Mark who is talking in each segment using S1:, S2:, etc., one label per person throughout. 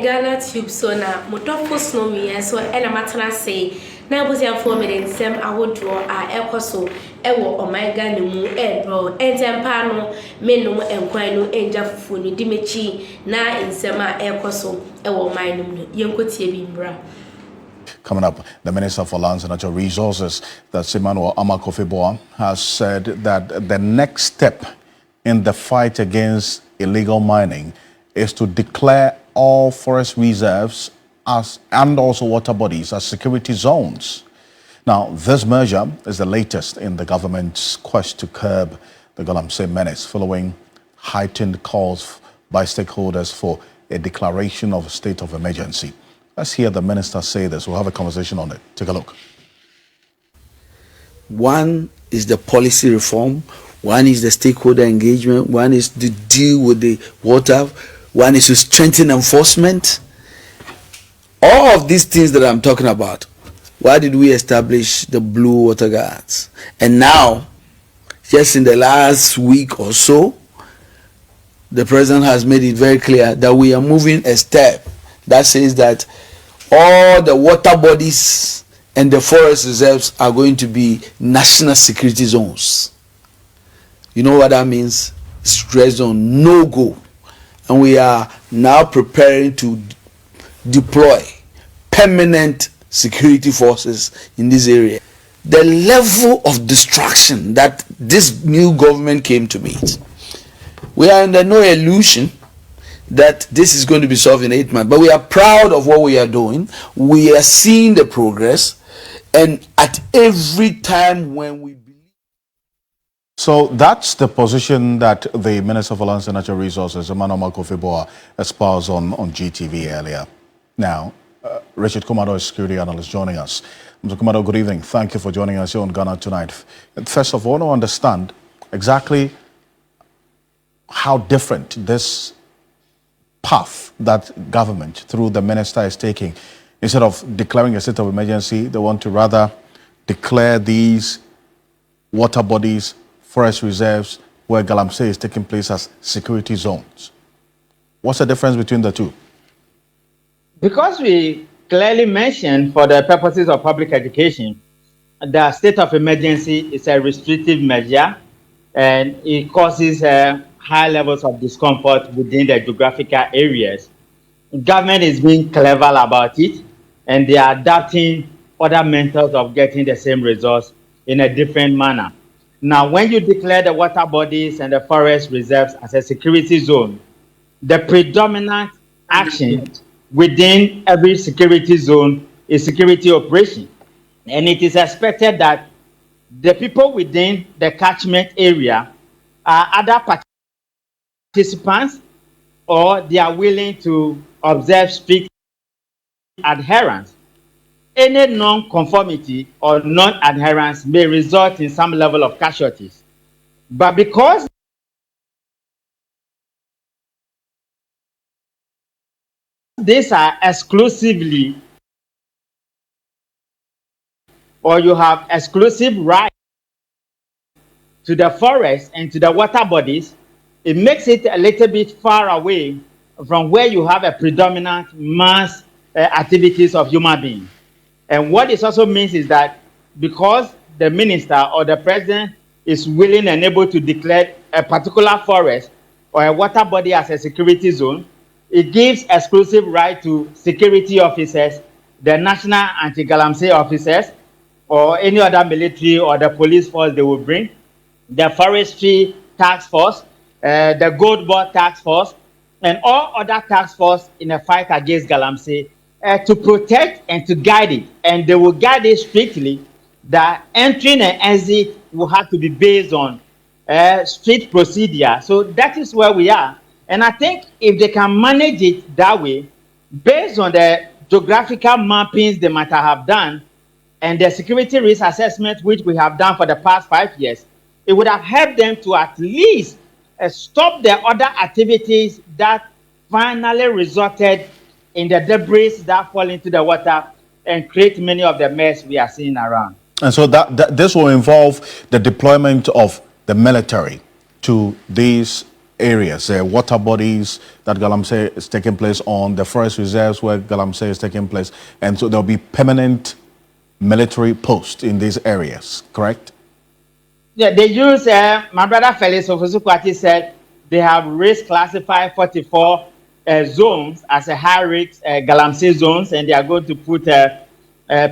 S1: Ghanatube so na motofo no me so e na matana say na abusiafo me den sem awodo a ekoso e wo omega ne mu e bro entempa no menum enkwan no enja fufu ni dimechi na nsem a ekoso e wo manum no yenkotie bi mbra.
S2: Coming up, the Minister for Lands and Natural Resources, that's Emmanuel Amakofeboa, has said that the next step in the fight against illegal mining is to declare all forest reserves and also water bodies as security zones. Now, this measure is the latest in the government's quest to curb the Galamsey menace, following heightened calls by stakeholders for a declaration of a state of emergency. Let's hear the minister say this. We'll have a conversation on it. Take a look.
S3: One is the policy reform. One is the stakeholder engagement. One is to deal with the water. One is to strengthen enforcement. All of these things that I'm talking about, why did we establish the Blue Water Guards? And now, just in the last week or so, the president has made it very clear that we are moving a step that says that all the water bodies and the forest reserves are going to be national security zones. You know what that means? It's red zone, no go. And we are now preparing to deploy permanent security forces in this area. The level of distraction that this new government came to meet, we are under no illusion that this is going to be solved in 8 months. But we are proud of what we are doing. We are seeing the progress. And at every time when we believe...
S2: So that's the position that the Minister for Lands and Natural Resources, Emmanuel Amakofeboa, espoused on GTV earlier. Now, Richard Kumado is security analyst joining us. Mr. Kumado, good evening. Thank you for joining us here on Ghana Tonight. First of all, I want to understand exactly how different this path that government, through the minister, is taking. Instead of declaring a state of emergency, they want to rather declare these water bodies, forest reserves, where Galamsey is taking place as security zones. What's the difference between the two?
S4: Because we clearly mentioned, for the purposes of public education, the state of emergency is a restrictive measure and it causes high levels of discomfort within the geographical areas. Government is being clever about it, and they are adapting other methods of getting the same results in a different manner. Now, when you declare the water bodies and the forest reserves as a security zone, the predominant action within every security zone is security operation. And it is expected that the people within the catchment area are other participants, or they are willing to observe strict adherence. Any non-conformity or non-adherence may result in some level of casualties. But because these are exclusively, or you have exclusive right to the forest and to the water bodies, it makes it a little bit far away from where you have a predominant mass activities of human beings. And what this also means is that because the minister or the president is willing and able to declare a particular forest or a water body as a security zone, it gives exclusive right to security officers, the national anti-Galamsey officers, or any other military or the police force they will bring, the forestry task force, the gold board task force, and all other task force in a fight against Galamsey to protect and to guide it. And they will guide it strictly. The entering and exit will have to be based on strict procedure. So that is where we are. And I think if they can manage it that way, based on the geographical mappings they might have done and the security risk assessment which we have done for the past 5 years, it would have helped them to at least stop the other activities that finally resulted in the debris that fall into the water and create many of the mess we are seeing around.
S2: And so that this will involve the deployment of the military to these areas, water bodies that Galamsey is taking place on, the forest reserves where Galamsey is taking place, and so there'll be permanent military posts in these areas, correct?
S4: Yeah, they use, my brother Felix Ofosukwati said, they have risk classified 44 zones as a high risk Galamsey zones, and they are going to put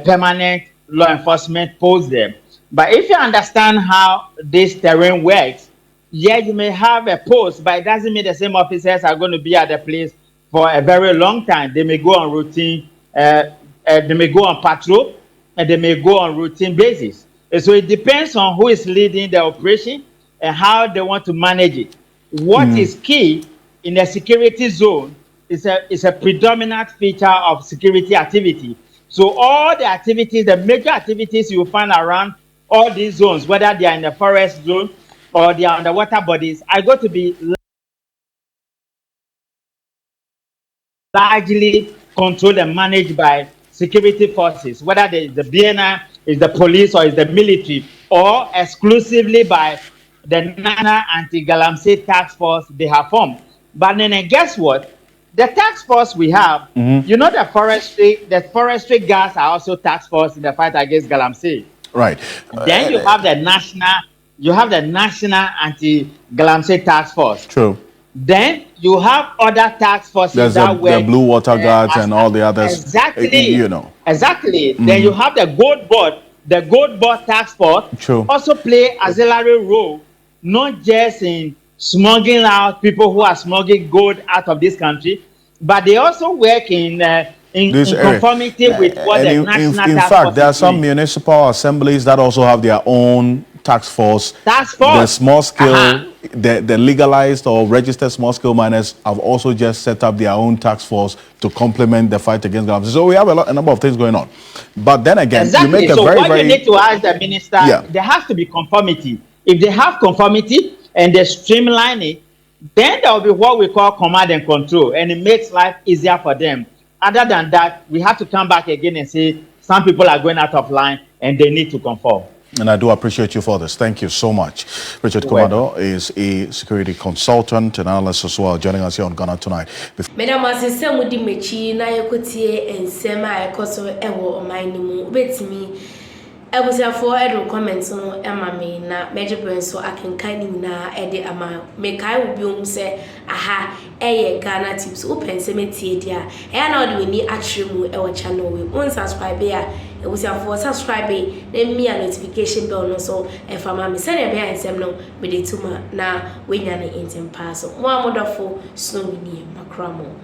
S4: permanent law enforcement posts there. But if you understand how this terrain works, yeah, you may have a post, but it doesn't mean the same officers are going to be at the place for a very long time. They may go on routine, they may go on patrol, and they may go on routine basis. And so it depends on who is leading the operation and how they want to manage it. What is key in a security zone is a predominant feature of security activity. So all the activities, the major activities you will find around all these zones, whether they are in the forest zone or they are underwater bodies, are going to be largely controlled and managed by security forces, whether it's the BNI, is the police, or is the military, or exclusively by the National Anti-Galamsey Task Force they have formed. But then guess what? The task force we have, you know, the forestry guards are also task force in the fight against Galamsey.
S2: Right.
S4: Then you have the national Anti-Galamsey Task Force.
S2: True.
S4: Then you have other task forces
S2: There's
S4: that work.
S2: The Blue Water Guards and all the others.
S4: Exactly.
S2: You know.
S4: Exactly. Then you have the Gold Board. The Gold Board Task Force also play auxiliary role, not just in smuggling out people who are smuggling gold out of this country, but they also work in conformity with what the national task force.
S2: In fact, there are some municipal assemblies that also have their own task force. The small scale, the legalized or registered small scale miners have also just set up their own task force to complement the fight against Galamsey. So we have a number of things going on. But then again, you make a
S4: you need to ask the minister, there has to be conformity. If they have conformity and they streamline it, then there will be what we call command and control, and it makes life easier for them. Other than that, we have to come back again and say some people are going out of line and they need to conform.
S2: And I do appreciate you for this. Thank you so much. Richard Komado is a security consultant and analyst as well, joining us here on Ghana Tonight.
S1: Madam, as I said, with the mechi, na yokotie and sema ekoso ewo omanimu. Betimi, I was here for edo comments on Emma me na major brain so I can kind na ede ama. Make I will be say aha Ghanatube so open cemetery dia. E na odi we ni atremu e wo channel we. Unsubscribe ya. It was for subscribe, then me a notification bell no so if I'm send a bear and some no with the tuma na when you're in pass. So one wonderful snowy near Macramo.